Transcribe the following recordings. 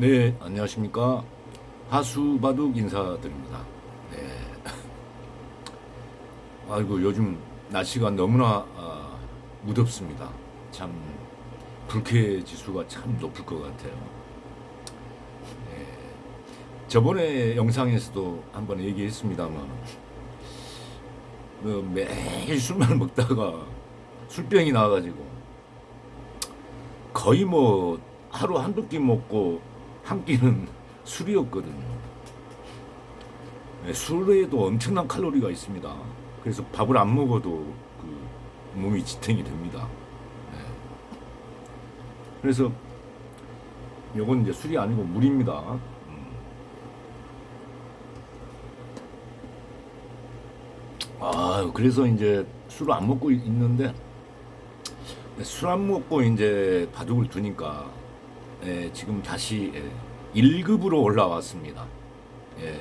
네, 안녕하십니까. 하수바둑 인사드립니다. 네. 아이고, 요즘 날씨가 너무나 무덥습니다. 참, 불쾌 지수가 참 높을 것 같아요. 저번에 영상에서도 한번 얘기했습니다만, 매일 술만 먹다가 술병이 나와가지고, 거의 뭐, 하루 한두 끼 먹고, 한 끼는 술이었거든요. 술에도 엄청난 칼로리가 있습니다. 그래서 밥을 안 먹어도 몸이 지탱이 됩니다. 네. 그래서 요건 이제 술이 아니고 물입니다. 그래서 이제 술을 안 먹고 있는데 술 안 먹고 이제 바둑을 두니까 지금 다시 1급으로 올라왔습니다. 예,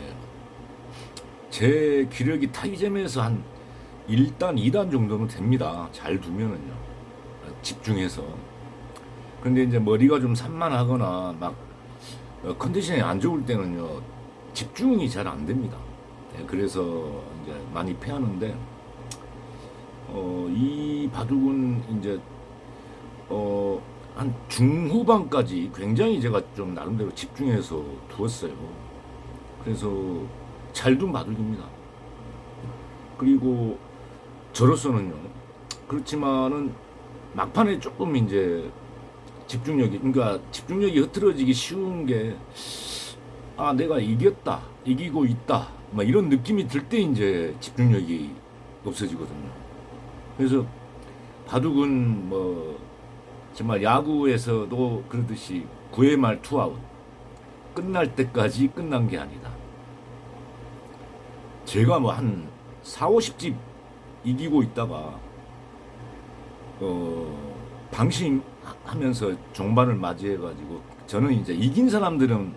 제 기력이 타이점에서 한 1단, 2단 정도는 됩니다. 잘 두면은요. 집중해서. 근데 이제 머리가 좀 산만하거나 막 컨디션이 안 좋을 때는요. 집중이 잘 안 됩니다. 그래서 이제 많이 패하는데 이 바둑은 이제 한 중후반까지 굉장히 제가 좀 나름대로 집중해서 두었어요. 그래서 잘 둔 바둑입니다. 그리고 저로서는요. 그렇지만은 막판에 조금 이제 그러니까 집중력이 흐트러지기 쉬운 게, 내가 이겼다, 이기고 있다, 막 이런 느낌이 들 때 이제 집중력이 없어지거든요. 그래서 바둑은 뭐, 정말 야구에서도 그러듯이 9회 말 투아웃, 끝날 때까지 끝난 게 아니다. 제가 뭐 한 4, 50집 이기고 있다가 방심하면서 종반을 맞이해가지고 저는 이제 이긴 사람들은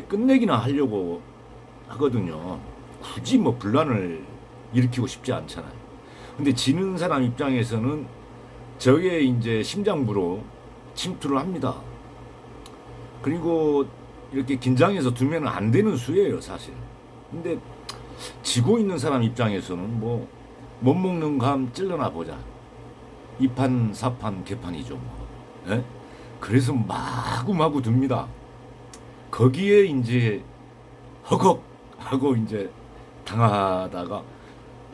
끝내기나 하려고 하거든요. 굳이 뭐 분란을 일으키고 싶지 않잖아요. 근데 지는 사람 입장에서는 저의 이제 심장부로 침투를 합니다. 그리고 이렇게 긴장해서 두면 안 되는 수예요, 사실. 근데 지고 있는 사람 입장에서는 뭐 못 먹는 감 찔러나 보자. 이판 사판 개판이죠. 뭐. 예? 그래서 마구마구 듭니다. 거기에 이제 허걱 하고 이제 당하다가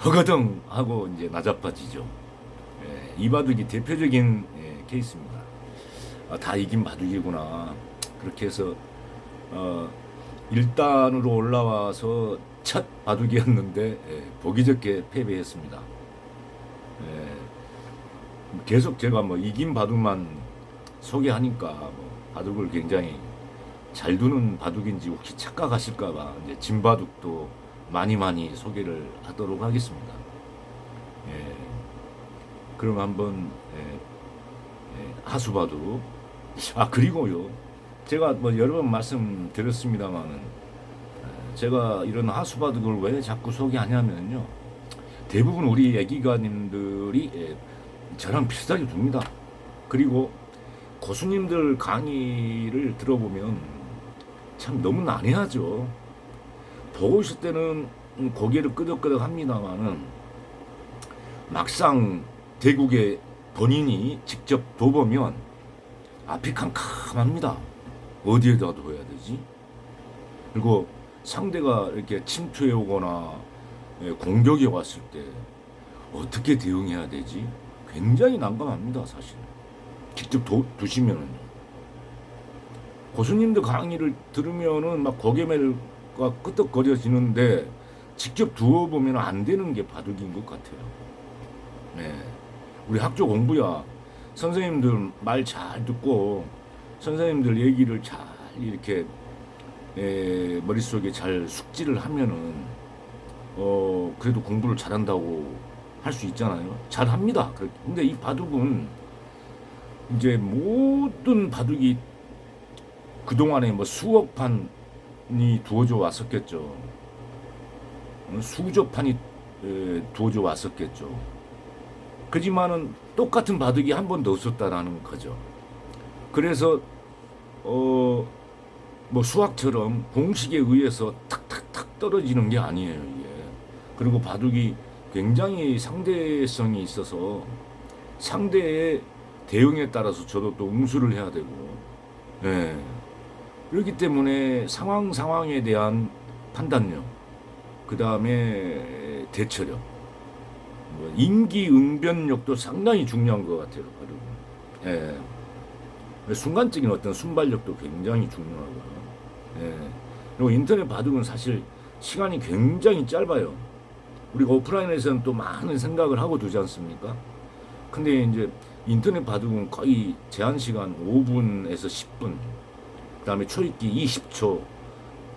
허거덩 하고 이제 나자빠지죠. 이 바둑이 대표적인 케이스입니다. 다 이긴 바둑이구나. 그렇게 해서 1단으로 올라와서 첫 바둑이었는데 보기 좋게 패배했습니다. 계속 제가 뭐 이긴 바둑만 소개하니까 뭐 바둑을 굉장히 잘 두는 바둑인지 혹시 착각하실까봐 이제 진 바둑도 많이 소개를 하도록 하겠습니다. 예, 그럼 한번 하수 바둑. 그리고요, 제가 뭐 여러 번 말씀드렸습니다만은 제가 이런 하수바둑을 왜 자꾸 소개하냐면요. 대부분 우리 애기가님들이 저랑 비슷하게 둡니다. 그리고 고수님들 강의를 들어보면 참 너무 난해하죠. 보고 있을 때는 고개를 끄덕끄덕 합니다만은 막상 대국에 본인이 직접 둬보면 앞이 캄캄합니다. 어디에다 둬야 되지? 그리고 상대가 이렇게 침투해 오거나 공격이 왔을 때 어떻게 대응해야 되지? 굉장히 난감합니다, 사실. 직접 두시면은요. 고수님들 강의를 들으면은 막 고개가 끄덕거려지는데 직접 두어보면 안 되는 게 바둑인 것 같아요. 네. 우리 학교 공부야. 선생님들 말 잘 듣고 선생님들 얘기를 잘 이렇게 머릿속에 잘 숙지를 하면은 그래도 공부를 잘한다고 할 수 있잖아요. 잘합니다. 근데 이 바둑은 이제 모든 바둑이 그동안에 뭐 수억 판이 두어져 왔었겠죠. 수조 판이 두어져 왔었겠죠. 그지만은 똑같은 바둑이 한 번 더 없었다라는 거죠. 그래서 뭐 수학처럼 공식에 의해서 탁탁탁 떨어지는 게 아니에요, 이게. 그리고 바둑이 굉장히 상대성이 있어서 상대의 대응에 따라서 저도 또 응수를 해야 되고, 예. 그렇기 때문에 상황에 대한 판단력, 그 다음에 대처력, 뭐 임기응변력도 상당히 중요한 것 같아요, 바둑은. 예. 순간적인 어떤 순발력도 굉장히 중요하고요. 예. 그리고 인터넷 바둑은 사실 시간이 굉장히 짧아요. 우리가 오프라인에서는 또 많은 생각을 하고 두지 않습니까? 근데 이제 인터넷 바둑은 거의 제한 시간 5분에서 10분, 그 다음에 초읽기 20초,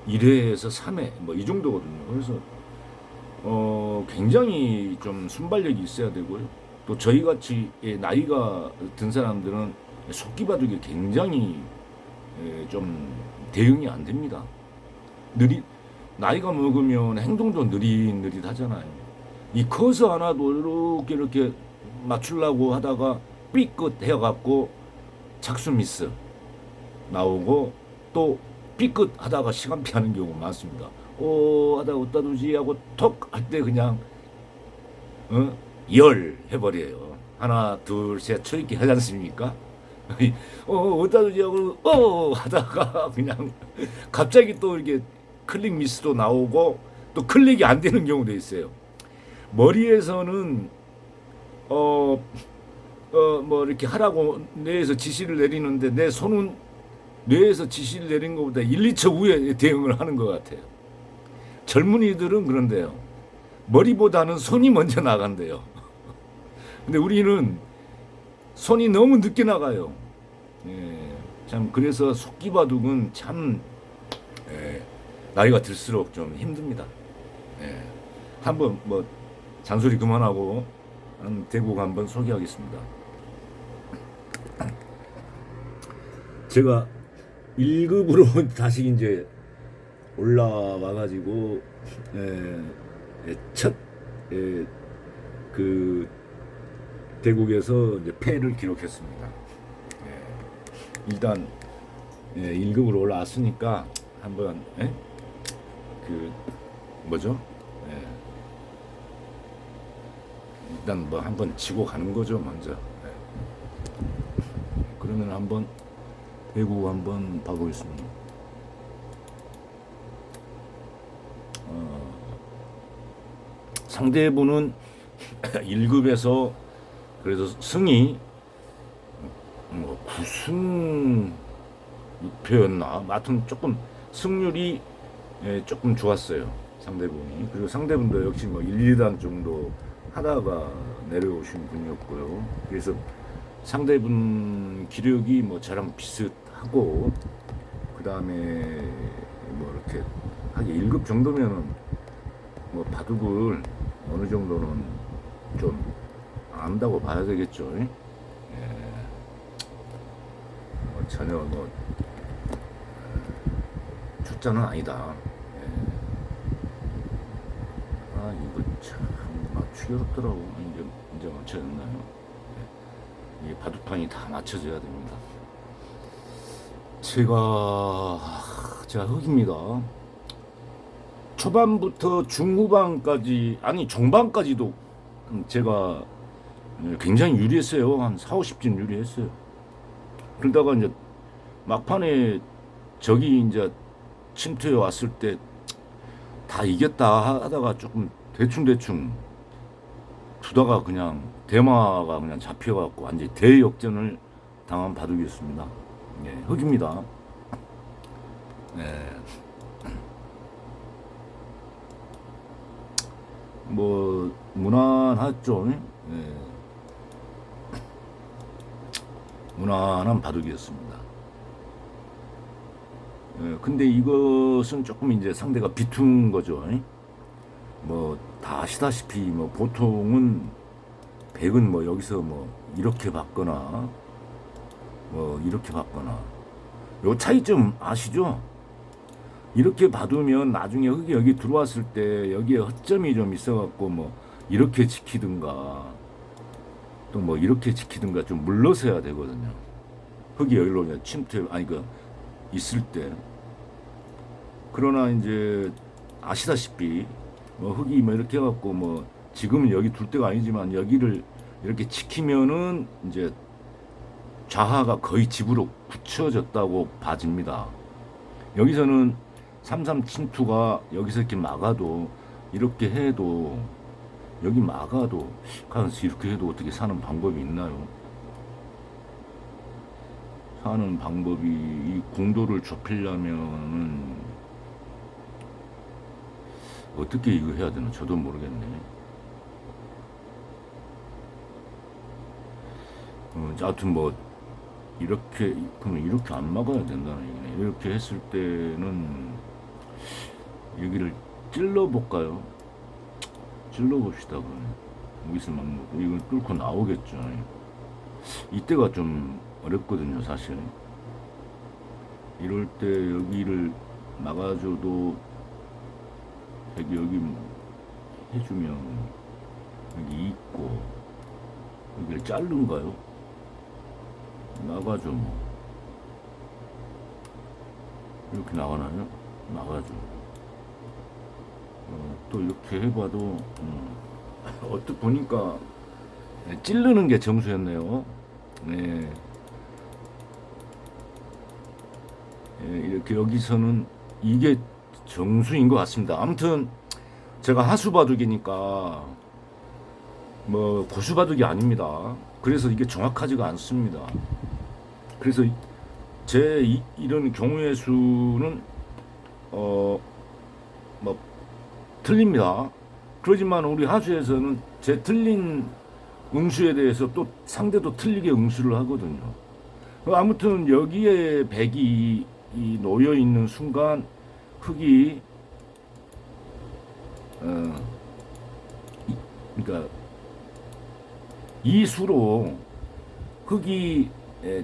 1회에서 3회, 뭐 이 정도거든요. 그래서, 굉장히 좀 순발력이 있어야 되고요. 또 저희 같이 나이가 든 사람들은 속기 바둑이 굉장히 좀 대응이 안 됩니다. 나이가 먹으면 행동도 느릿느릿하잖아요. 이 커서 하나도 이렇게 맞추려고 하다가 삐끗 해갖고 착수 미스 나오고 또 삐끗 하다가 시간 피하는 경우가 많습니다. 하다가 어디다 두지 하고 톡 할 때 그냥 열 해버려요. 하나 둘 셋 초읽기 하지 않습니까? 어디다 두지 하고 하다가 그냥 갑자기 또 이렇게 클릭 미스도 나오고 또 클릭이 안 되는 경우도 있어요. 머리에서는 뭐 이렇게 하라고 뇌에서 지시를 내리는데 내 손은 뇌에서 지시를 내린 것보다 1, 2초 후에 대응을 하는 것 같아요. 젊은이들은 그런데요. 머리보다는 손이 먼저 나간대요. 근데 우리는 손이 너무 늦게 나가요. 예, 참 그래서 속기바둑은 참 나이가 들수록 좀 힘듭니다. 예, 한번 뭐 잔소리 그만하고 대국 한번 소개하겠습니다. 제가 1급으로 다시 이제 올라와가지고 첫 그 대국에서 이제 패를 기록했습니다. 일단 1급으로 올라왔으니까 한번 그 뭐죠? 일단 뭐 한번 치고 가는 거죠 먼저. 그러면 한번 대국 한번 봐보겠습니다. 상대분은 1급에서 그래서 승이 뭐 9승 6패였나? 하여튼 조금 승률이 조금 좋았어요. 상대분이. 그리고 상대분도 역시 뭐 1, 2단 정도 하다가 내려오신 분이었고요. 그래서 상대분 기력이 뭐 저랑 비슷하고, 그 다음에 뭐 이렇게 하게 1급 정도면은 뭐 바둑을 어느 정도는 좀 안다고 봐야 되겠죠. 뭐 전혀 뭐 초짜는 아니다. 이거 참 맞추기 어렵더라고. 이제 맞춰졌나요? 이게 바둑판이 다 맞춰져야 됩니다. 제가 흑입니다. 초반부터 중후반까지, 아니 종반까지도 제가 굉장히 유리했어요. 한 4, 50진 유리했어요. 그러다가 이제 막판에 적이 이제 침투해 왔을 때 다 이겼다 하다가 조금 대충 두다가 그냥 대마가 그냥 잡혀갖고 완전히 대역전을 당한 바둑이었습니다. 흑입니다. 뭐 무난하죠. 무난한 바둑이었습니다. 근데 이것은 조금 이제 상대가 비툰 거죠. 뭐 다 아시다시피 뭐 보통은 백은 뭐 여기서 뭐 이렇게 받거나 뭐 이렇게 받거나, 요 차이점 아시죠? 이렇게 받으면 나중에 흑이 여기 들어왔을 때 여기에 허점이 좀 있어갖고 뭐 이렇게 지키든가 또 뭐 이렇게 지키든가 좀 물러서야 되거든요. 흑이 여기로 침투 있을 때 그러나 이제 아시다시피 뭐 흙이 뭐 이렇게 해갖고 뭐 지금은 여기 둘 데가 아니지만 여기를 이렇게 지키면은 이제 좌하가 거의 집으로 굳혀졌다고 봐집니다. 여기서는 3.3 침투가 여기서 이렇게 막아도 이렇게 해도 여기 막아도 가서 이렇게 해도 어떻게 사는 방법이 있나요? 사는 방법이 이 공도를 좁히려면은 어떻게 이거 해야 되나 저도 모르겠네. 하여튼 뭐 이렇게 그러면 이렇게 안 막아야 된다는 얘기네. 이렇게 했을 때는 여기를 찔러 볼까요? 찔러 봅시다. 그러면 여기서 막 이걸 뚫고 나오겠죠. 이때가 좀 어렵거든요, 사실. 이럴 때 여기를 막아줘도 여기 해주면 여기 있고 여기를 자른가요? 나가죠 뭐. 이렇게 나가나요? 나가죠. 또 이렇게 해봐도 어떻게 보니까 찌르는 게 정수였네요. 네. 이렇게 여기서는 이게 정수인 것 같습니다. 아무튼 제가 하수바둑이니까 뭐 고수바둑이 아닙니다. 그래서 이게 정확하지가 않습니다. 그래서 이런 경우의 수는 뭐 틀립니다. 그러지만 우리 하수에서는 제 틀린 응수에 대해서 또 상대도 틀리게 응수를 하거든요. 아무튼 여기에 백이 놓여 있는 순간 흙이 그러니까 이 수로 흙이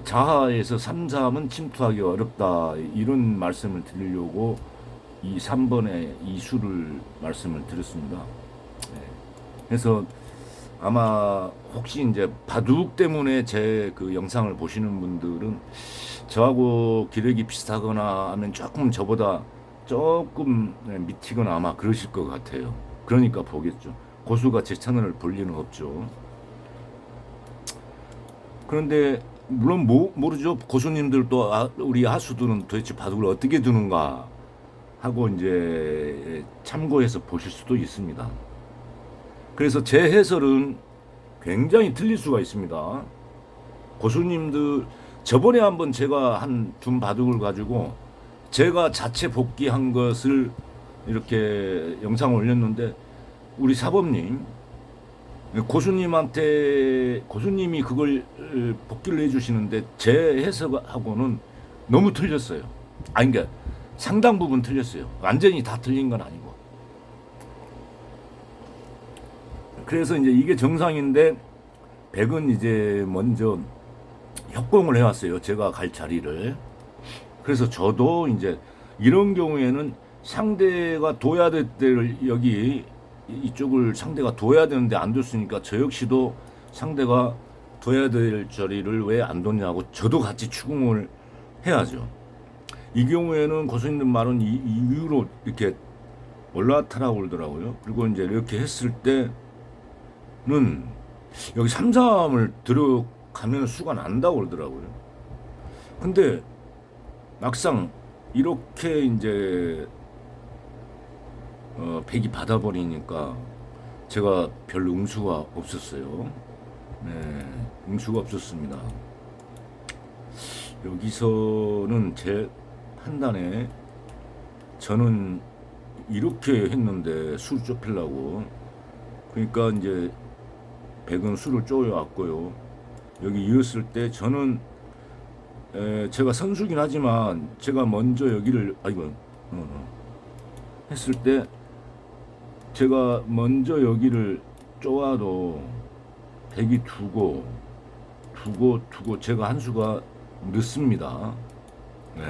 자하에서 3.3은 침투하기 어렵다 이런 말씀을 드리려고 이 3번의 이 수를 말씀을 드렸습니다. 그래서 아마 혹시 이제 바둑 때문에 제 그 영상을 보시는 분들은 저하고 기력이 비슷하거나 하면 조금 저보다 조금 밑이거나 아마 그러실 것 같아요. 그러니까 보겠죠. 고수가 제 채널을 볼 리는 없죠. 그런데 물론 모르죠. 고수님들도 우리 하수들은 도대체 바둑을 어떻게 두는가 하고 이제 참고해서 보실 수도 있습니다. 그래서 제 해설은 굉장히 틀릴 수가 있습니다. 고수님들 저번에 한번 제가 둔 바둑을 가지고 제가 자체 복귀한 것을 이렇게 영상을 올렸는데 우리 사범님 고수님이 그걸 복귀를 해주시는데 제 해석하고는 너무 틀렸어요. 그러니까 상당 부분 틀렸어요. 완전히 다 틀린 건 아니고. 그래서 이제 이게 정상인데 백은 이제 먼저 협공을 해왔어요. 제가 갈 자리를. 그래서 저도 이제 이런 경우에는 상대가 둬야 될 때를 여기 이쪽을 상대가 둬야 되는데 안 뒀으니까 저 역시도 상대가 둬야 될 자리를 왜 안 뒀냐고 저도 같이 추궁을 해야죠. 이 경우에는 고수님들 말은 이 이유로 이렇게 올라타라고 그러더라고요. 그리고 이제 이렇게 했을 때는 여기 3.3을 들어가면 수가 난다고 그러더라고요. 근데 막상 이렇게 이제 백이 받아버리니까 제가 별 응수가 없었어요. 네, 응수가 없었습니다. 여기서는 제 판단에 저는 이렇게 했는데 수를 좁히려고 그러니까 이제 백은 수를 쪼여왔고요. 여기 이었을 때 저는 제가 선수긴 하지만 제가 먼저 여기를 했을 때 제가 먼저 여기를 쪼아도 백이 두고 제가 한 수가 늦습니다. 네,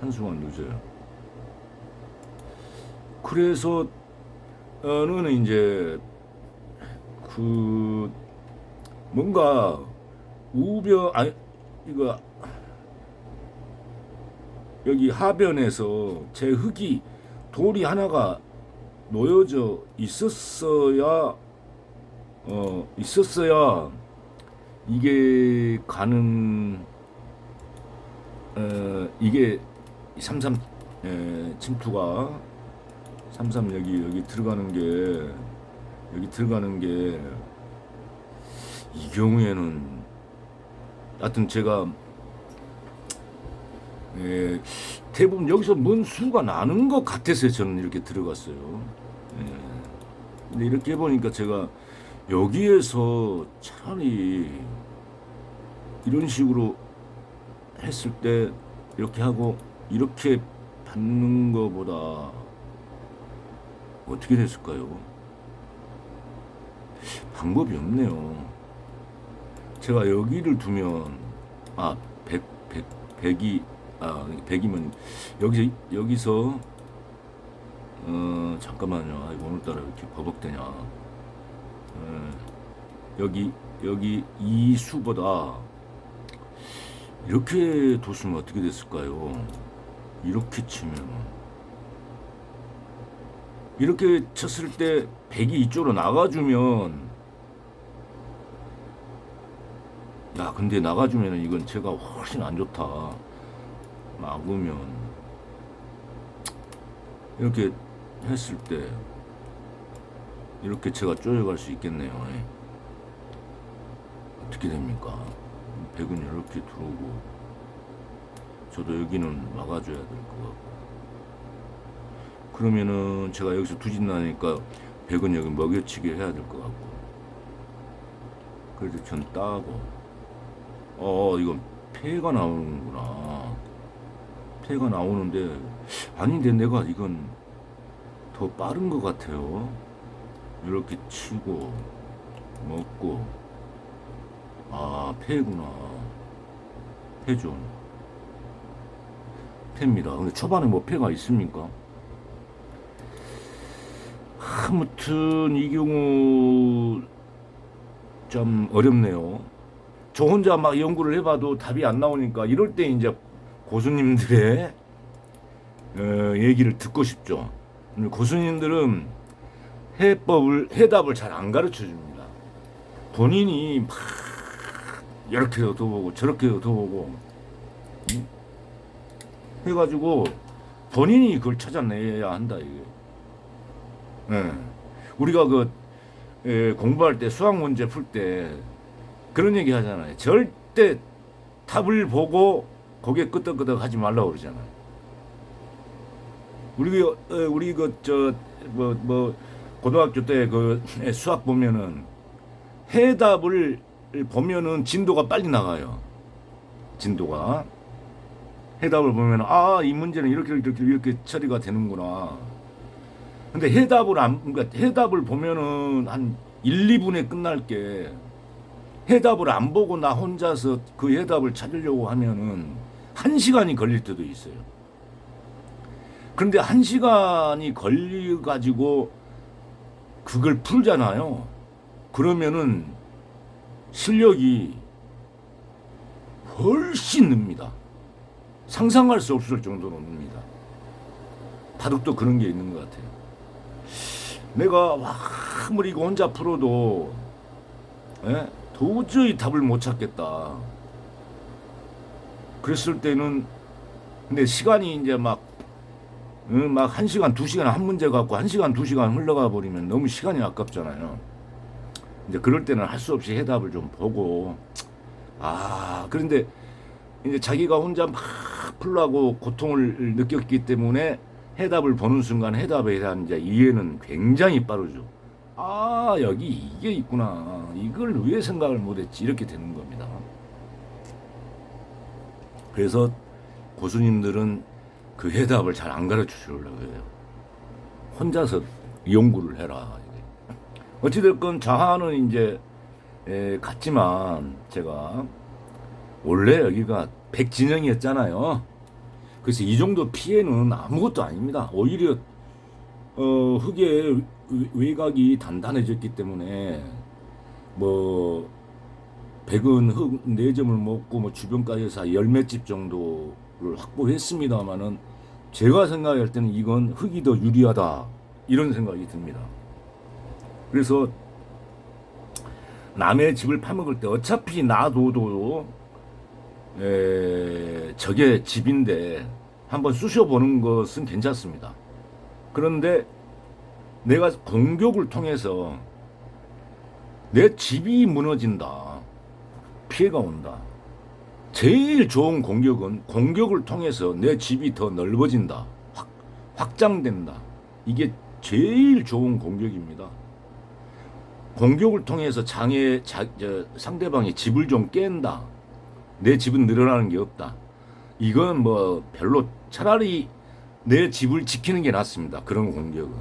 한 수가 늦어요. 그래서 는 이제 그 뭔가 이거 여기 하변에서 제 흙이 돌이 하나가 놓여져 있었어야 이게 이게 33 침투가 33 여기 들어가는 게 이 경우에는 하여튼 제가 대부분 여기서 뭔 수가 나는 것 같아서 저는 이렇게 들어갔어요. 근데 이렇게 해보니까 제가 여기에서 차라리 이런 식으로 했을 때 이렇게 하고 이렇게 받는 것보다 어떻게 됐을까요? 방법이 없네요. 제가 여기를 두면 100이면 여기서 잠깐만요. 아이고, 오늘따라 왜 이렇게 버벅대냐. 여기 이 수보다 이렇게 뒀으면 어떻게 됐을까요? 이렇게 치면 이렇게 쳤을 때 100이 이쪽으로 나가주면 근데 나가주면 이건 제가 훨씬 안 좋다. 막으면 이렇게 했을 때 이렇게 제가 쪼여갈 수 있겠네요. 어떻게 됩니까? 100은 이렇게 들어오고 저도 여기는 막아줘야 될 것 같고, 그러면은 제가 여기서 두진다니까 100은 여기 먹여치기 해야 될 것 같고, 그래도 전 따고 이건 폐가 나오는구나. 폐가 나오는데 아닌데 내가 이건 더 빠른 것 같아요. 이렇게 치고 먹고 폐구나. 폐존. 폐입니다. 근데 초반에 뭐 폐가 있습니까? 아무튼 이 경우 좀 어렵네요. 저 혼자 막 연구를 해봐도 답이 안 나오니까 이럴 때 이제 고수님들의 얘기를 듣고 싶죠. 고수님들은 해답을 잘 안 가르쳐 줍니다. 본인이 막 이렇게도 더 보고 저렇게도 더 보고 해가지고 본인이 그걸 찾아내야 한다 이게. 우리가 공부할 때 수학 문제 풀 때 그런 얘기 하잖아요. 절대 답을 보고 고개 끄덕끄덕 하지 말라고 그러잖아요. 우리 고등학교 때 수학 보면은 해답을 보면은 진도가 빨리 나가요. 진도가. 해답을 보면은 이 문제는 이렇게 처리가 되는구나. 근데 그러니까 해답을 보면은 한 1, 2분에 끝날 게, 해답을 안 보고 나 혼자서 그 해답을 찾으려고 하면은 1시간이 걸릴 때도 있어요. 그런데 1시간이 걸려가지고 그걸 풀잖아요. 그러면은 실력이 훨씬 늡니다. 상상할 수 없을 정도로 늡니다. 바둑도 그런 게 있는 것 같아요. 내가 아무리 이거 혼자 풀어도 도저히 답을 못 찾겠다. 그랬을 때는, 근데 시간이 이제 막 1시간, 2시간 한 문제 갖고 1시간, 2시간 흘러가 버리면 너무 시간이 아깝잖아요. 이제 그럴 때는 할 수 없이 해답을 좀 보고, 그런데 이제 자기가 혼자 막 풀라고 고통을 느꼈기 때문에 해답을 보는 순간 해답에 대한 이제 이해는 굉장히 빠르죠. 여기 이게 있구나. 이걸 왜 생각을 못했지? 이렇게 되는 겁니다. 그래서 고수님들은 그 해답을 잘 안 가르쳐 주려고 해요. 혼자서 연구를 해라. 어찌됐건 자하는 이제 같지만 제가 원래 여기가 백진영이었잖아요. 그래서 이 정도 피해는 아무것도 아닙니다. 오히려 흙의 외곽이 단단해졌기 때문에 백은 흙 4점을 먹고 주변까지 해서 10몇 집 정도 확보했습니다만은 제가 생각할 때는 이건 흙이 더 유리하다 이런 생각이 듭니다. 그래서 남의 집을 파먹을 때 어차피 놔둬도 저게 집인데 한번 쑤셔보는 것은 괜찮습니다. 그런데 내가 공격을 통해서 내 집이 무너진다, 피해가 온다. 제일 좋은 공격은 공격을 통해서 내 집이 더 넓어진다, 확장된다. 이게 제일 좋은 공격입니다. 공격을 통해서 상대방의 집을 좀 깬다. 내 집은 늘어나는 게 없다. 이건 뭐 별로 차라리 내 집을 지키는 게 낫습니다. 그런 공격은.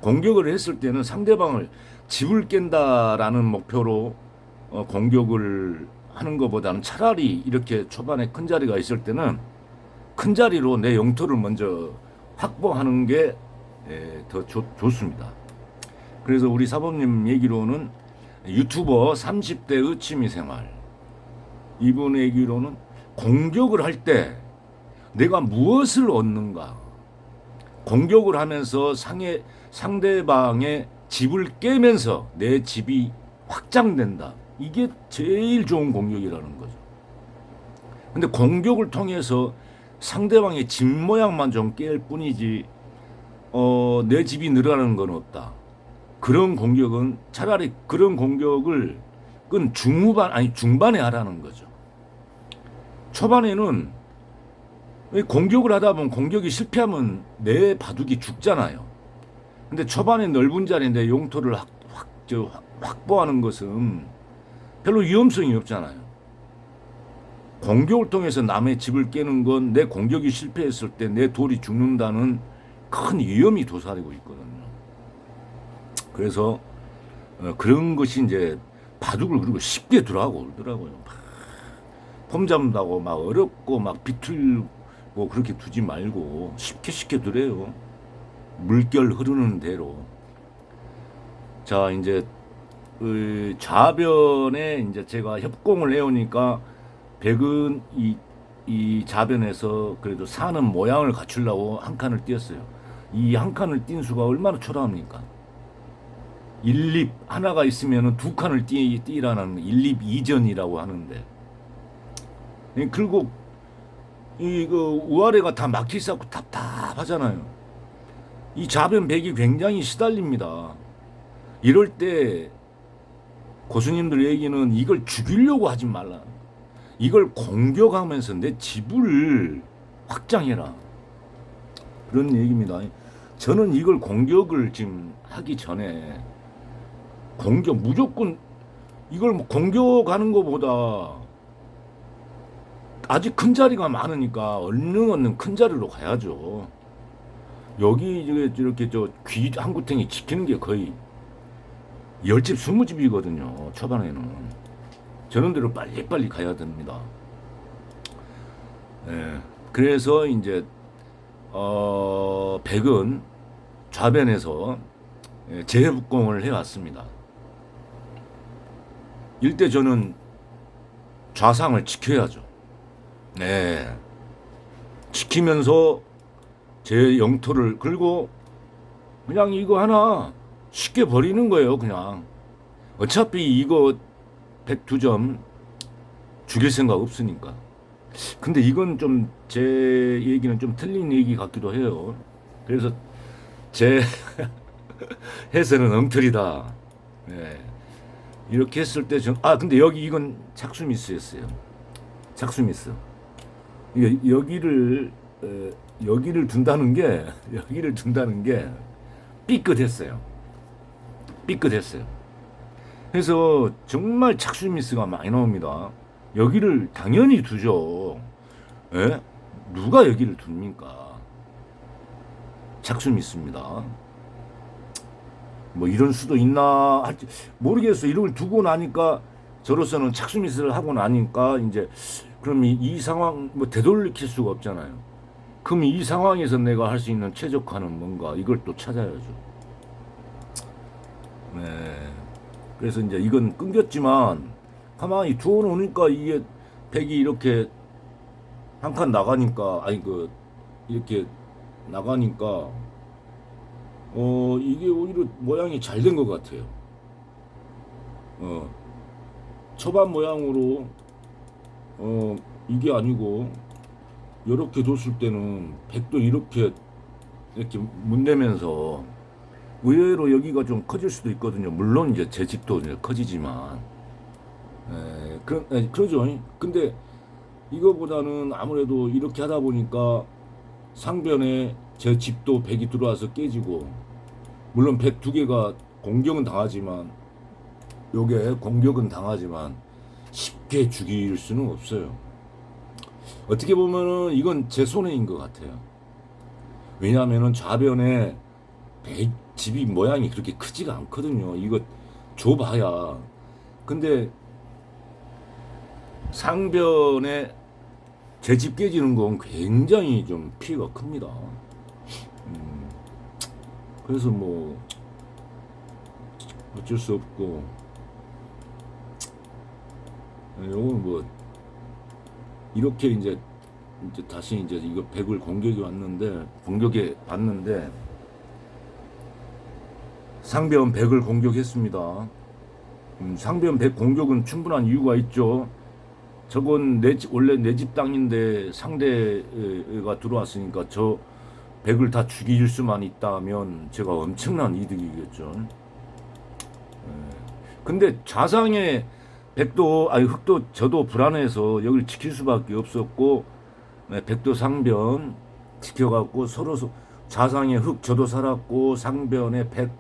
공격을 했을 때는 상대방을 집을 깬다라는 목표로 공격을 하는 것보다는 차라리 이렇게 초반에 큰 자리가 있을 때는 큰 자리로 내 영토를 먼저 확보하는 게 더 좋습니다. 그래서 우리 사범님 얘기로는 유튜버 30대의 취미생활, 이분 얘기로는 공격을 할 때 내가 무엇을 얻는가, 공격을 하면서 상대방의 집을 깨면서 내 집이 확장된다. 이게 제일 좋은 공격이라는 거죠. 근데 공격을 통해서 상대방의 집 모양만 좀 깰 뿐이지 내 집이 늘어나는 건 없다. 그런 공격은 차라리 그런 공격을 중반에 하라는 거죠. 초반에는 공격을 하다 보면 공격이 실패하면 내 바둑이 죽잖아요. 근데 초반에 넓은 자리에 내 용토를 확보하는 것은 별로 위험성이 없잖아요. 공격을 통해서 남의 집을 깨는 건 내 공격이 실패했을 때 내 돌이 죽는다는 큰 위험이 도사리고 있거든요. 그래서 그런 것이 이제 바둑을 그리고 쉽게 두라고 그러더라고요. 폼 잡는다고 막 어렵고 막 비틀고 그렇게 두지 말고 쉽게 두래요. 물결 흐르는 대로. 자, 이제 좌변에 이제 제가 협공을 해오니까 백은 이 좌변에서 그래도 사는 모양을 갖추려고 한 칸을 띄었어요. 이 한 칸을 띈 수가 얼마나 초라합니까? 1립 하나가 있으면 두 칸을 띄라는 1립 이전이라고 하는데, 그리고 그 우아래가 다 막혀 있어서 답답하잖아요. 이 좌변 백이 굉장히 시달립니다. 이럴 때 고수님들 얘기는 이걸 죽이려고 하지 말라. 이걸 공격하면서 내 집을 확장해라. 그런 얘기입니다. 저는 이걸 공격을 지금 하기 전에 무조건 이걸 뭐 공격하는 것보다 아직 큰 자리가 많으니까 얼른 큰 자리로 가야죠. 여기 이렇게 귀 한 구탱이 지키는 게 거의 10집 20집이거든요. 초반에는. 저런 대로 빨리빨리 가야 됩니다. 그래서 이제 백은 좌변에서 재협공을 해왔습니다. 일대 저는 좌상을 지켜야죠. 지키면서 제 영토를 그리고 그냥 이거 하나 쉽게 버리는 거예요. 그냥 어차피 이거 102점 죽일 생각 없으니까. 근데 이건 좀 제 얘기는 좀 틀린 얘기 같기도 해요. 그래서 제 해설은 엉터리다. 이렇게 했을 때 근데 여기 이건 착수미스였어요. 착수미스. 여기를 둔다는 게 삐끗했어요. 그래서 정말 착수미스가 많이 나옵니다. 여기를 당연히 두죠. 누가 여기를 둡니까? 착수미스입니다. 뭐 이런 수도 있나 할지 모르겠어요. 이걸 두고 나니까 저로서는 착수미스를 하고 나니까 이제 그럼 이 상황 뭐 되돌이킬 수가 없잖아요. 그럼 이 상황에서 내가 할 수 있는 최적화는 뭔가 이걸 또 찾아야죠. 그래서 이제 이건 끊겼지만 가만히 두어놓으니까 이게 백이 이렇게 한 칸 나가니까 아니 이렇게 나가니까 이게 오히려 모양이 잘 된 것 같아요. 어 초반 모양으로 이게 아니고 이렇게 뒀을 때는 백도 이렇게 문대면서 의외로 여기가 좀 커질 수도 있거든요. 물론 이제 제 집도 이제 커지지만 그러죠. 근데 이거보다는 아무래도 이렇게 하다 보니까 상변에 제 집도 백이 들어와서 깨지고, 물론 백 두 개가 공격은 당하지만 요게 공격은 당하지만 쉽게 죽일 수는 없어요. 어떻게 보면은 이건 제 손해인 것 같아요. 왜냐하면은 좌변에 집이 모양이 그렇게 크지가 않거든요. 이거 좁아야. 근데 상변에 제 집 깨지는 건 굉장히 좀 피해가 큽니다. 그래서 뭐 어쩔 수 없고, 요건 뭐 이렇게 이제 다시 이제 이거 백을 공격해 봤는데 상변 백을 공격했습니다. 상변 백 공격은 충분한 이유가 있죠. 저건 원래 내 집 땅인데 상대가 들어왔으니까 저 백을 다 죽일 수만 있다면 제가 엄청난 이득이겠죠. 근데 좌상의 흑도 저도 불안해서 여기를 지킬 수밖에 없었고, 백도 상변 지켜갖고 서로 좌상의 흑 저도 살았고 상변의 백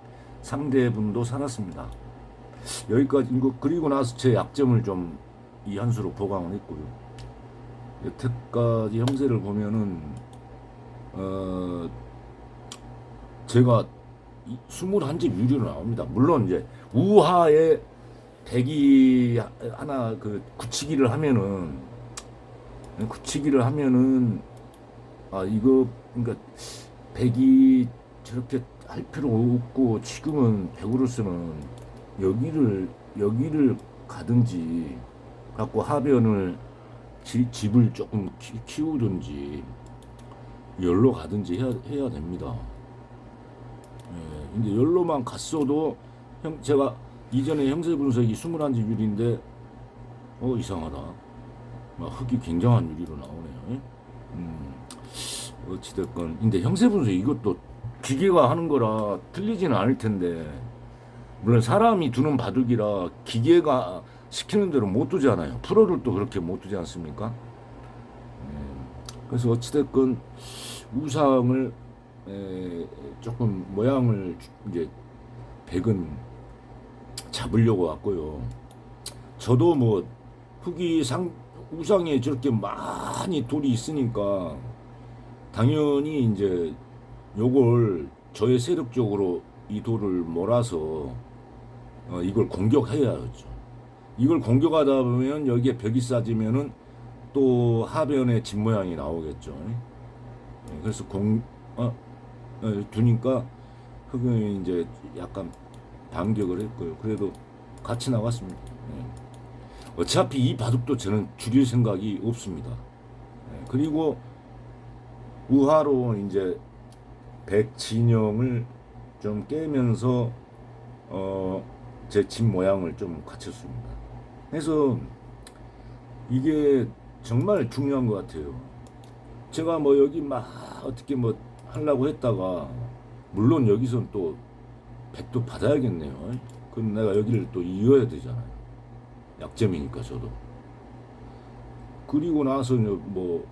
상대분도 살았습니다. 여기까지 이거 그리고 나서 제 약점을 좀 이 한 수로 보강을 했고요. 여태까지 형세를 보면은 제가 21집 유리로 나옵니다. 물론 이제 우하에 백이 하나 굳히기를 하면은 이거 그러니까 백이 저렇게 할 필요 없고, 지금은 백으로서는 여기를 가든지 갖고 하변을 집을 조금 키우든지 열로 가든지 해야 됩니다. 근데 열로만 갔어도 제가 이전에 형세 분석이 21집 유리인데 이상하다. 흙이 굉장한 유리로 나오네요. 어찌됐건 근데 형세 분석 이것도 기계가 하는 거라 틀리지는 않을 텐데, 물론 사람이 두는 바둑이라 기계가 시키는 대로 못 두잖아요. 프로들도 그렇게 못 두지 않습니까? 그래서 어찌됐건 우상을 조금 모양을 이제 백은 잡으려고 왔고요. 저도 뭐 흙이 우상에 저렇게 많이 돌이 있으니까 당연히 이제 요걸 저의 세력적으로 이 돌을 몰아서 이걸 공격해야죠. 이걸 공격하다 보면 여기에 벽이 쌓이면은 또 하변에 집 모양이 나오겠죠. 그래서 두니까 흙은 이제 약간 반격을 했고요. 그래도 같이 나갔습니다. 어차피 이 바둑도 저는 죽일 생각이 없습니다. 그리고 우하로 이제 백 진영을 좀 깨면서 제 집 모양을 좀 갖췄습니다. 그래서 이게 정말 중요한 것 같아요. 제가 뭐 여기 막 어떻게 뭐 하려고 했다가, 물론 여기선 또 백도 받아야겠네요. 그럼 내가 여기를 또 이어야 되잖아요. 약점이니까 저도. 그리고 나서 뭐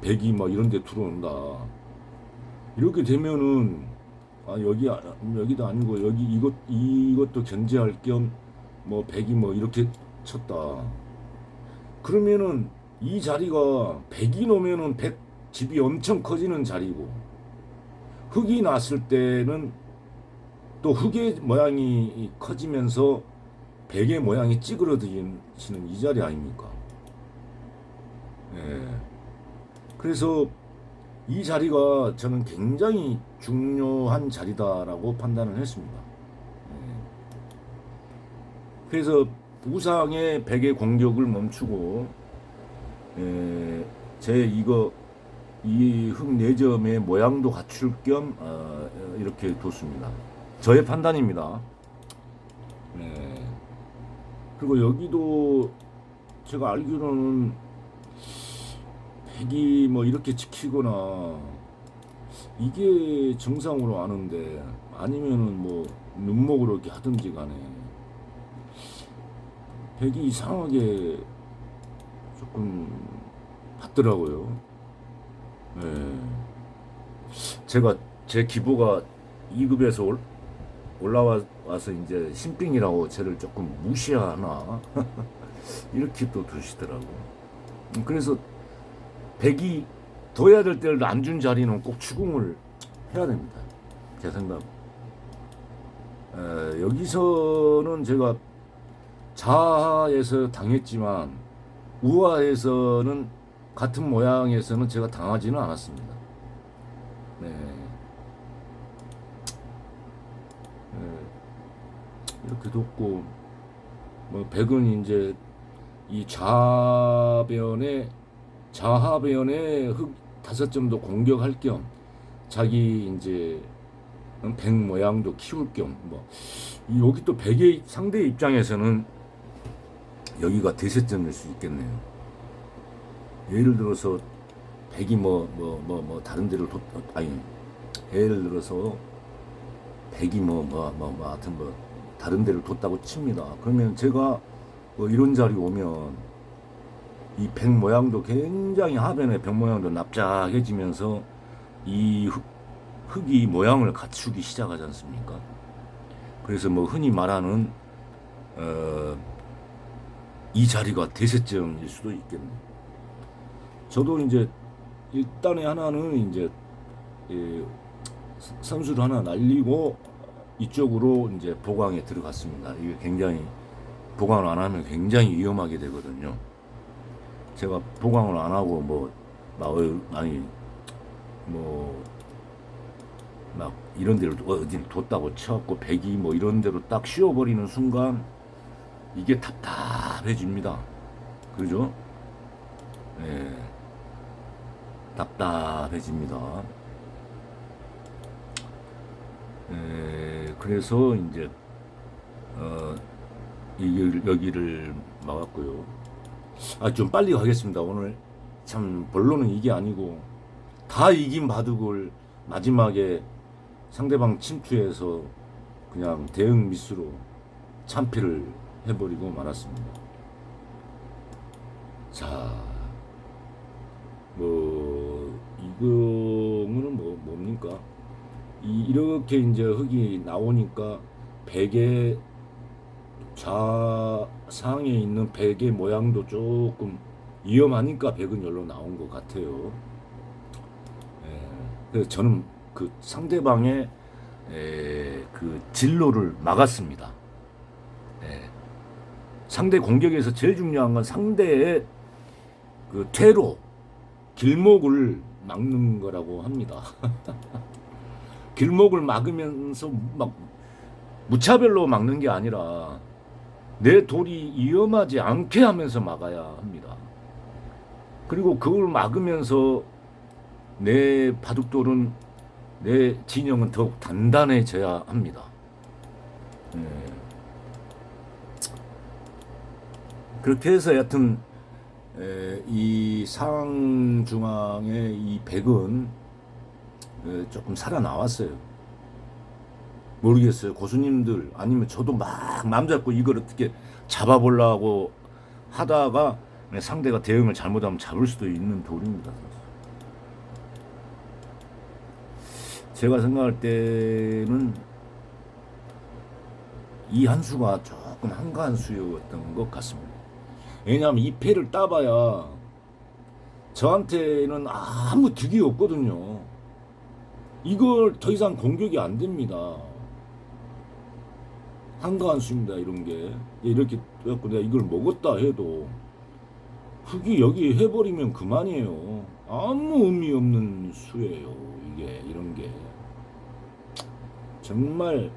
백이 막 이런 데 들어온다. 이렇게 되면은 여기도 아니고 이것도 견제할 겸 뭐 백이 뭐 이렇게 쳤다. 그러면은 이 자리가 백이 놓으면은 백 집이 엄청 커지는 자리고, 흙이 났을 때는 또 흙의 모양이 커지면서 백의 모양이 찌그러지는 이 자리 아닙니까? 그래서 이 자리가 저는 굉장히 중요한 자리다라고 판단을 했습니다. 그래서 우상의 백의 공격을 멈추고 제 이거 이 흙 4점의 모양도 갖출 겸 이렇게 뒀습니다. 저의 판단입니다. 그리고 여기도 제가 알기로는 백이 뭐 이렇게 지키거나 이게 정상으로 아는데, 아니면은 뭐 눈목으로 이렇게 하든지 간에 백이 이상하게 조금 받더라고요. 제가 제 기보가 2급에서 올라와서 이제 신빙이라고 쟤를 조금 무시하나 이렇게 또 두시더라고. 그래서 백이 둬야 될 때를 안 준 자리는 꼭 추궁을 해야 됩니다. 제 생각. 여기서는 제가 자하에서 당했지만 우하에서는 같은 모양에서는 제가 당하지는 않았습니다. 이렇게 뒀고, 뭐 백은 이제 이 좌하변에 흙 5점도 공격할 겸 자기 이제 백 모양도 키울 겸, 뭐 여기 또 백의 상대 입장에서는 여기가 대세점일 수 있겠네요. 예를 들어서 백이 뭐 다른 데를 예를 들어서 백이 하여튼 뭐 다른 데를 뒀다고 칩니다. 그러면 제가 뭐 이런 자리 오면 이 백 모양도 굉장히 하변의 백 모양도 납작해지면서 이 흙이 모양을 갖추기 시작하지 않습니까? 그래서 뭐 흔히 말하는 이 자리가 대세점일 수도 있겠네요. 저도 이제 일단에 하나는 이제 선수를 하나 날리고 이쪽으로 이제 보강에 들어갔습니다. 이게 굉장히 보강을 안 하면 굉장히 위험하게 되거든요. 제가 보강을 안 하고 막 이런 데로 어디 뒀다고 쳐갖고 백이 뭐 이런 데로 딱 씌워버리는 순간 이게 답답해집니다. 그죠? 답답해집니다. 그래서 이제 여기를 막았고요. 좀 빨리 가겠습니다. 오늘 참 본론은 이게 아니고 다 이긴 바둑을 마지막에 상대방 침투해서 그냥 대응 미스로 참패를 해버리고 말았습니다. 자, 이거는 뭡니까? 이렇게 이제 흙이 나오니까 백의 좌상에 있는 백의 모양도 조금 위험하니까 백은 열로 나온 것 같아요. 그래서 저는 그 상대방의 그 진로를 막았습니다. 상대 공격에서 제일 중요한 건 상대의 그 퇴로, 길목을 막는 거라고 합니다. 길목을 막으면서 막 무차별로 막는 게 아니라 내 돌이 위험하지 않게 하면서 막아야 합니다. 그리고 그걸 막으면서 내 바둑돌은, 내 진영은 더욱 단단해져야 합니다. 그렇게 해서 여하튼 이 상중앙의 이 백은 조금 살아나왔어요. 모르겠어요. 고수님들 아니면 저도 막 마음 잡고 이걸 어떻게 잡아보려고 하다가 상대가 대응을 잘못하면 잡을 수도 있는 돌입니다. 제가 생각할 때는 이 한 수가 조금 한가한 수였던 것 같습니다. 왜냐하면 이 패를 따봐야 저한테는 아무 득이 없거든요. 이걸 더 이상 공격이 안 됩니다. 한가한 수입니다. 이런 게 이렇게 해갖고 내가 이걸 먹었다 해도 흙이 여기 해버리면 그만이에요. 아무 의미 없는 수예요. 이게 이런 게 정말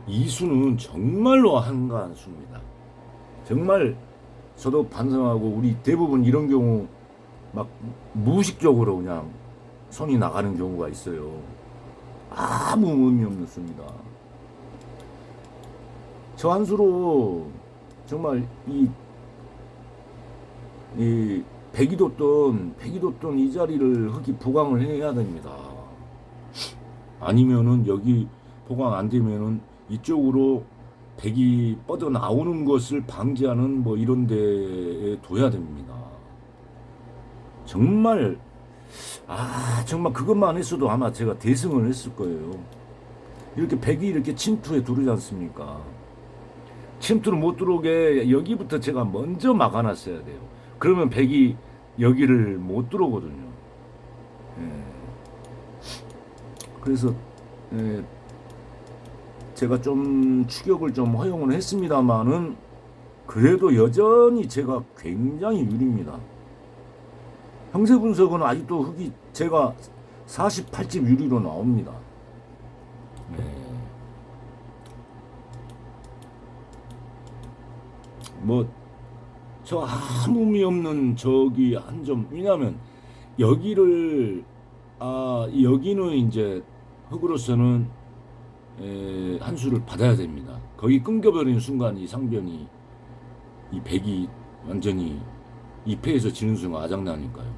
이 수는 정말로 한가한 수입니다. 정말 저도 반성하고 우리 대부분 이런 경우 막 무의식적으로 그냥 손이 나가는 경우가 있어요. 아무 의미 없는 수입니다. 저 한 수로 정말 이 백이뒀던 이 자리를 흙이 보강을 해야 됩니다. 아니면은 여기 보강 안 되면은 이쪽으로 백이 뻗어 나오는 것을 방지하는 뭐 이런 데에 둬야 됩니다. 정말 정말 그것만 했어도 아마 제가 대승을 했을 거예요. 이렇게 백이 이렇게 침투에 두르지 않습니까? 침투를 못 들어오게 여기부터 제가 먼저 막아놨어야 돼요. 그러면 백이 여기를 못 들어오거든요. 예. 그래서 제가 좀 추격을 좀 허용을 했습니다만은 그래도 여전히 제가 굉장히 유리입니다. 형세 분석은 아직도 흙이 제가 48집 유리로 나옵니다. 뭐 저 아무 의미 없는 저기 한 점, 왜냐하면 여기를 여기는 이제 흙으로서는 한 수를 받아야 됩니다. 거기 끊겨버리는 순간 이 상변이 이 백이 완전히 이 패에서 지는 순간 아작나니까요.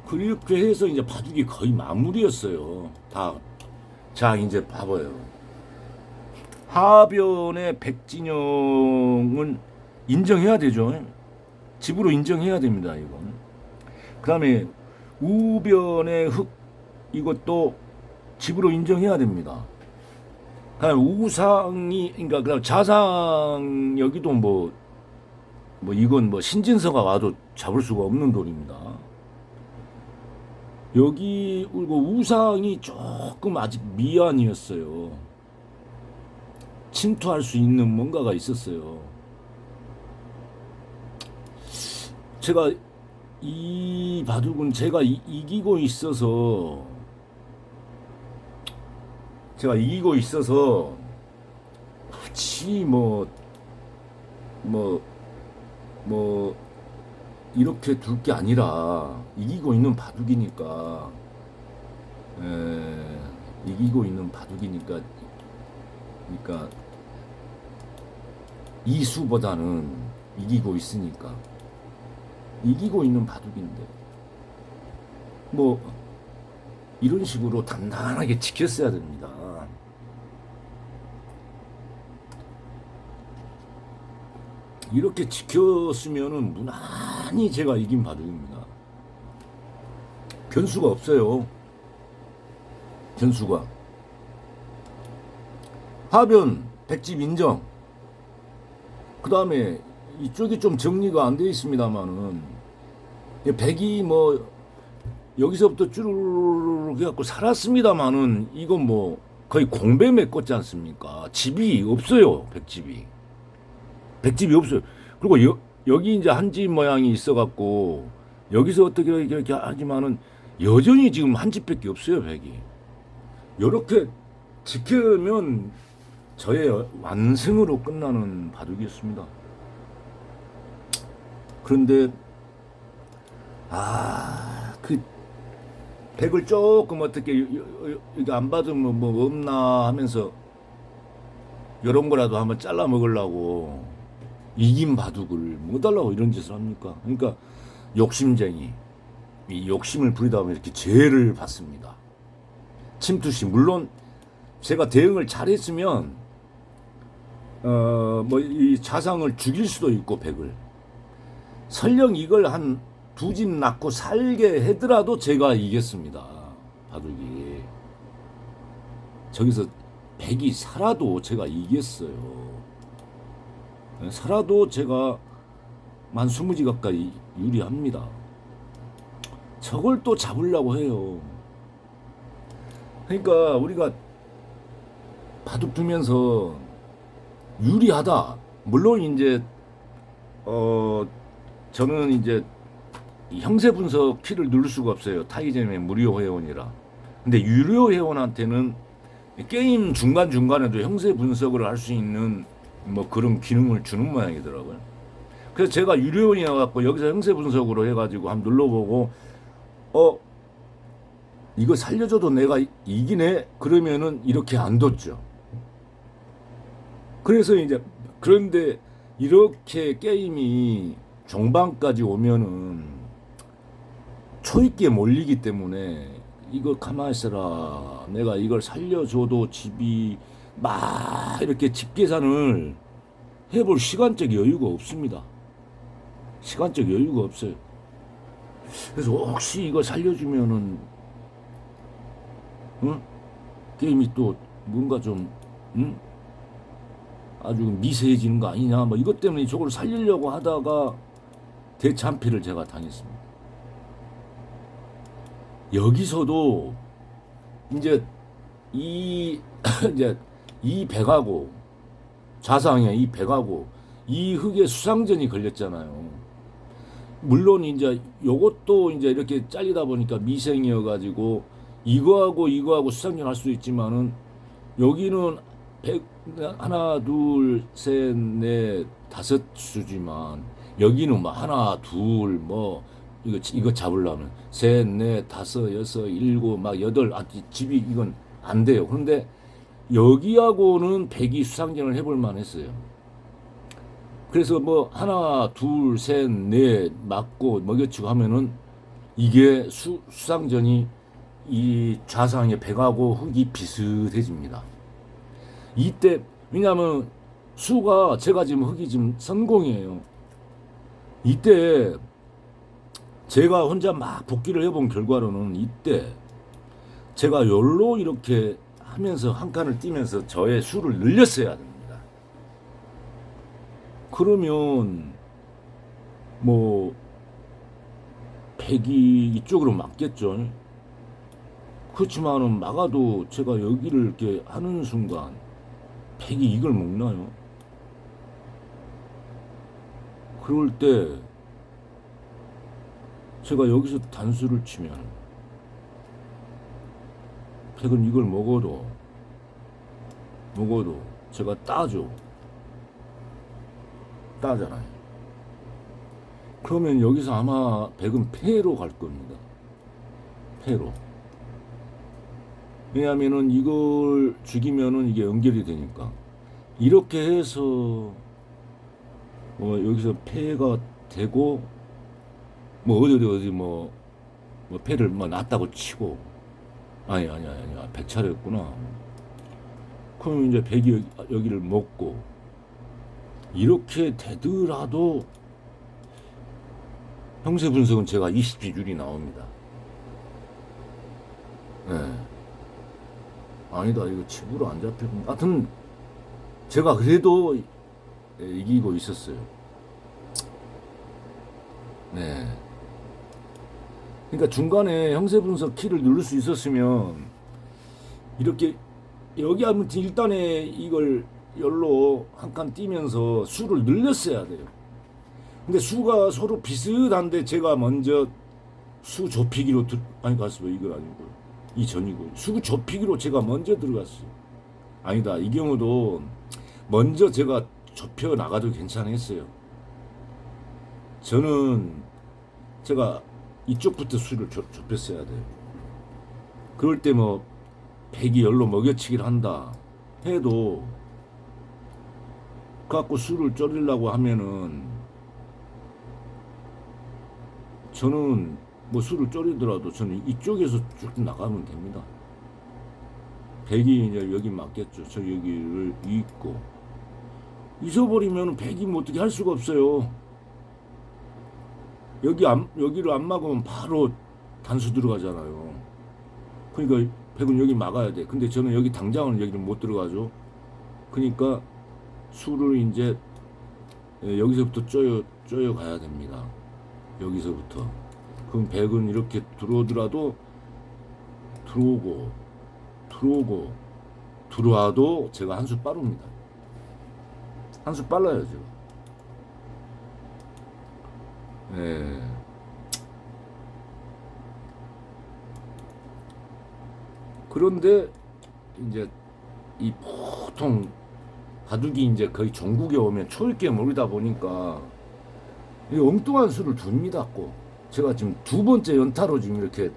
그렇게 해서 이제 바둑이 거의 마무리였어요. 다. 자, 이제 봐봐요. 하변의 백진영은 인정해야 되죠. 집으로 인정해야 됩니다, 이건. 그 다음에 우변의 흙, 이것도 집으로 인정해야 됩니다. 그다음에 우상이, 그러니까 그다음 자상, 여기도 뭐 이건 뭐 신진서가 와도 잡을 수가 없는 돌입니다. 여기 우상이 조금 아직 미안이었어요. 침투할 수 있는 뭔가가 있었어요. 제가 이 바둑은 제가 이기고 있어서 굳이 이렇게 둘 게 아니라 이기고 있는 바둑이니까 그러니까 이 수보다는 이기고 있으니까 이기고 있는 바둑인데 뭐 이런 식으로 단단하게 지켰어야 됩니다. 이렇게 지켰으면은 무난히 제가 이긴 바둑입니다. 변수가 없어요. 변수가. 하변 백집 인정. 그 다음에 이쪽이 좀 정리가 안 돼 있습니다만은 백이 뭐 여기서부터 쭈르르르 해갖고 살았습니다만은 이건 뭐 거의 공배 메꿨지 않습니까? 집이 없어요. 백집이 없어요. 그리고 여기 이제 한 집 모양이 있어갖고 여기서 어떻게 이렇게 하지만은 여전히 지금 한 집밖에 없어요. 백이. 이렇게 지키면 저의 완승으로 끝나는 바둑이었습니다. 그런데 그 백을 조금 어떻게 이거 안 받으면 뭐 없나 하면서 이런 거라도 한번 잘라 먹으려고 이긴 바둑을 뭐 달라고 이런 짓을 합니까? 그러니까 욕심쟁이, 이 욕심을 부리다 보면 이렇게 죄를 받습니다. 침투시. 물론 제가 대응을 잘했으면 이 자상을 죽일 수도 있고 백을 설령 이걸 한 두 집 낳고 살게 하더라도 제가 이겼습니다. 바둑이. 저기서 백이 살아도 제가 이겼어요. 살아도 제가 만 20지 가까이 유리합니다. 저걸 또 잡으려고 해요. 그러니까 우리가 바둑 두면서 유리하다. 물론 이제 저는 이제 형세 분석 키를 누를 수가 없어요. 타이젠의 무료 회원이라. 근데 유료 회원한테는 게임 중간중간에도 형세 분석을 할 수 있는 뭐 그런 기능을 주는 모양이더라고요. 그래서 제가 유료원이어갖고 여기서 형세 분석으로 해가지고 한번 눌러보고, 어, 이거 살려줘도 내가 이기네? 그러면은 이렇게 안 뒀죠. 그래서 이제, 그런데 이렇게 게임이 종반까지 오면은 초입기에 몰리기 때문에 이거 가만히 있어라. 내가 이걸 살려줘도 집이 막 이렇게 집 계산을 해볼 시간적 여유가 없습니다. 시간적 여유가 없어요. 그래서 혹시 이거 살려주면은, 응? 게임이 또 뭔가 좀, 응? 아주 미세해지는 거 아니냐. 뭐 이것 때문에 저걸 살리려고 하다가 대참패를 제가 당했습니다. 여기서도 이제 이 이제 이 백하고 좌상에 이 백하고 이 흑의 수상전이 걸렸잖아요. 물론 이제 요것도 이제 이렇게 잘리다 보니까 미생이어 가지고 이거하고 수상전 할 수 있지만은 여기는 백 하나 둘 셋 넷 다섯 수지만 여기는 뭐 하나 둘 뭐 이거 잡으려면 셋 넷 다섯 여섯 일곱 막 여덟 집이 이건 안 돼요. 그런데 여기하고는 백이 수상전을 해볼 만했어요. 그래서 뭐 하나 둘 셋 넷 맞고 먹여치고 하면은 이게 수상전이 이 좌상의 백하고 흑이 비슷해집니다. 이때 왜냐하면 수가 제가 지금 흑이 지금 선공이에요. 이때 제가 혼자 막 복귀를 해본 결과로는 이때 제가 열로 이렇게 하면서 한 칸을 띄면서 저의 수를 늘렸어야 됩니다. 그러면 뭐 백이 이쪽으로 맞겠죠. 그렇지만은 막아도 제가 여기를 이렇게 하는 순간 백이 이걸 먹나요? 그럴 때 제가 여기서 단수를 치면 백은 이걸 먹어도 제가 따잖아요. 그러면 여기서 아마 백은 패로 갈 겁니다. 패로. 왜냐하면은 이걸 죽이면은 이게 연결이 되니까 이렇게 해서 여기서 패가 되고 뭐 어디 뭐 패를 뭐 놨다고 치고 아니야 백 차례였구나. 그럼 이제 백이 여기를 먹고 이렇게 되더라도 형세 분석은 제가 20비율이 나옵니다. 네. 아니다 이거 칩으로 안 잡히고 하여튼 제가 그래도 이기고 있었어요. 네. 그러니까 중간에 형세 분석 키를 누를 수 있었으면 이렇게 여기 아무튼 일단에 이걸 열로 한 칸 띄면서 수를 늘렸어야 돼요. 근데 수가 서로 비슷한데 제가 먼저 수 좁히기로 아니 갔어요. 이건 아니고 이 전이고 수 좁히기로 제가 먼저 들어갔어요. 아니다 이 경우도 먼저 제가 좁혀 나가도 괜찮았어요. 저는 제가 이쪽부터 수를 좁혔어야 돼요. 그럴 때 뭐 백이 열로 먹여치기를 한다 해도 갖고 수를 줄이려고 하면은 저는 뭐 수를 줄이더라도 저는 이쪽에서 쭉 나가면 됩니다. 백이 이제 여기 맞겠죠. 저 여기를 잊고 잊어버리면 백이 뭐 어떻게 할 수가 없어요. 여기를 안 막으면 바로 단수 들어가잖아요. 그러니까 백은 여기 막아야 돼. 근데 저는 여기 당장은 여기를 못 들어가죠. 그러니까 수를 이제 여기서부터 쪼여 가야 됩니다. 여기서부터. 그럼 백은 이렇게 들어오더라도 들어와도 제가 한 수 빠릅니다. 한 수 빨라요, 제가. 네. 그런데 이제 이 보통 바둑이 이제 거의 종국에 오면 초읽기에 몰리다 보니까 이 엉뚱한 수를 둡니다. 꼭 제가 지금 두 번째 연타로 지금 이렇게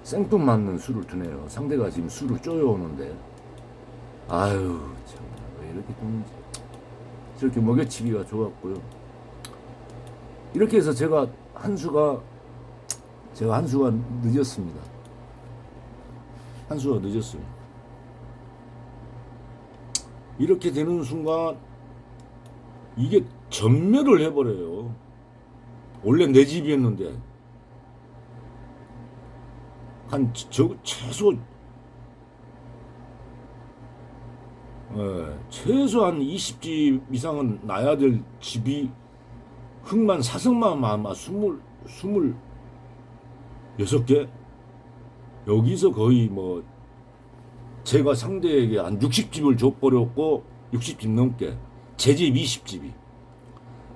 생뚱 맞는 수를 두네요. 상대가 지금 수를 쪼여오는데 아유 참 왜 이렇게 두는지. 저렇게 먹여치기가 좋았고요. 이렇게 해서 제가 한 수가 늦었습니다. 한 수가 늦었어요. 이렇게 되는 순간 이게 전멸을 해버려요. 원래 내 집이었는데 한 최소 최소한 20집 이상은 나야 될 집이 흙만 사성만 아마 26개 여기서 거의 뭐 제가 상대에게 한 60집을 줘버렸고 60집 넘게 제 집 20집이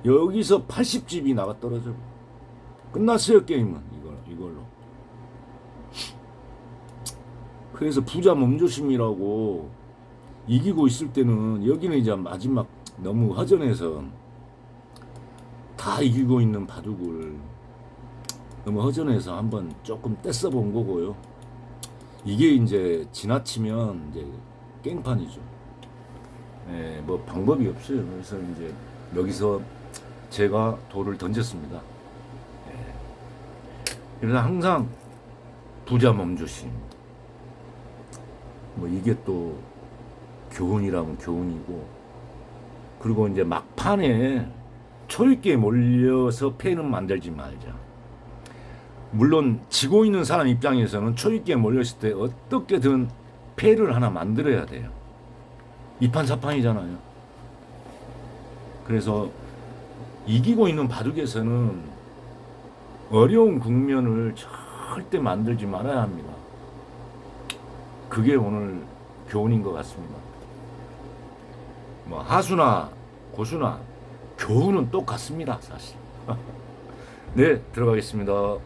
여기서 80집이 나가 떨어져 끝났어요. 게임은 이걸로. 그래서 부자 몸조심이라고 이기고 있을 때는 여기는 이제 마지막 너무 허전해서 다 이기고 있는 바둑을 너무 허전해서 한번 조금 떼써 본 거고요. 이게 이제 지나치면 이제 깽판이죠. 뭐 방법이 없어요. 그래서 이제 여기서 제가 돌을 던졌습니다. 그래서 항상 부자 몸조심. 뭐 이게 또 교훈이라면 교훈이고, 그리고 이제 막판에 초읽기에 몰려서 패는 만들지 말자. 물론 지고 있는 사람 입장에서는 초읽기에 몰렸을 때 어떻게든 패를 하나 만들어야 돼요. 2판 4판이잖아요. 그래서 이기고 있는 바둑에서는 어려운 국면을 절대 만들지 말아야 합니다. 그게 오늘 교훈인 것 같습니다. 뭐 하수나 고수나 교훈은 똑같습니다, 사실. 네, 들어가겠습니다.